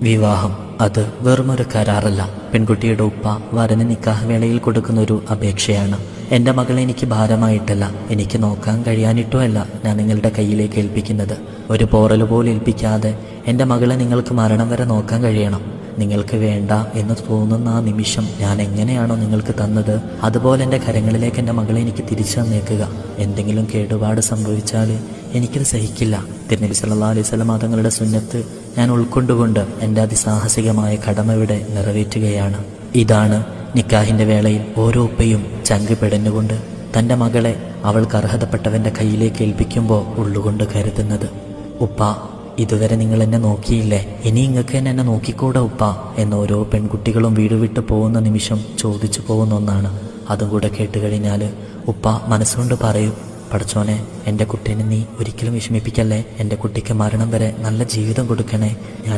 വിവാഹം അത് വെറുമൊരു കരാറല്ല. പെൺകുട്ടിയുടെ ഉപ്പ വരന് നിക്കാഹ് വേളയിൽ കൊടുക്കുന്ന ഒരു അപേക്ഷയാണ്. എൻ്റെ മകളെ എനിക്ക് ഭാരമായിട്ടല്ല, എനിക്ക് നോക്കാൻ കഴിയാനിട്ടുമല്ല ഞാൻ നിങ്ങളുടെ കയ്യിലേക്ക് ഏൽപ്പിക്കുന്നത്. ഒരു പോറൽ പോലും ഏൽപ്പിക്കാതെ എൻ്റെ മകളെ നിങ്ങൾക്ക് മരണം വരെ നോക്കാൻ കഴിയണം. നിങ്ങൾക്ക് വേണ്ട എന്ന് തോന്നുന്ന ആ നിമിഷം ഞാൻ എങ്ങനെയാണോ നിങ്ങൾക്ക് തന്നത്, അതുപോലെ എൻ്റെ കരങ്ങളിലേക്ക് എൻ്റെ മകളെ എനിക്ക് തിരിച്ചു തന്നേക്കുക. എന്തെങ്കിലും കേടുപാട് സംഭവിച്ചാൽ എനിക്കത് സഹിക്കില്ല. തിരുനബി സല്ലല്ലാഹു അലൈഹി വസല്ലം തങ്ങളുടെ സുന്നത്ത് ഞാൻ ഉൾക്കൊണ്ടുകൊണ്ട് എൻ്റെ അതിസാഹസികമായ കടമ ഇവിടെ നിറവേറ്റുകയാണ്. ഇതാണ് നിക്കാഹിൻ്റെ വേളയിൽ ഓരോ ഉപ്പയും ചങ്ക് പിടഞ്ഞുകൊണ്ട് തൻ്റെ മകളെ അവൾക്ക് അർഹതപ്പെട്ടവൻ്റെ കയ്യിലേക്ക് ഏൽപ്പിക്കുമ്പോൾ ഉള്ളുകൊണ്ട് കരുതുന്നത്. ഉപ്പ, ഇതുവരെ നിങ്ങൾ എന്നെ നോക്കിയില്ലേ, ഇനി നിങ്ങൾക്ക് എന്നെ നോക്കിക്കൂടെ ഉപ്പ എന്ന് ഓരോ പെൺകുട്ടികളും വീട് വിട്ട് പോകുന്ന നിമിഷം ചോദിച്ചു പോകുന്ന ഒന്നാണ്. അതും കൂടെ കേട്ടുകഴിഞ്ഞാൽ ഉപ്പ മനസ്സുകൊണ്ട് പറയും, പടച്ചോനെ, എൻ്റെ കുട്ടീനെ നീ ഒരിക്കലും വിഷമിപ്പിക്കല്ലേ, എൻ്റെ കുട്ടിക്ക് മരണം വരെ നല്ല ജീവിതം കൊടുക്കണേ. ഞാൻ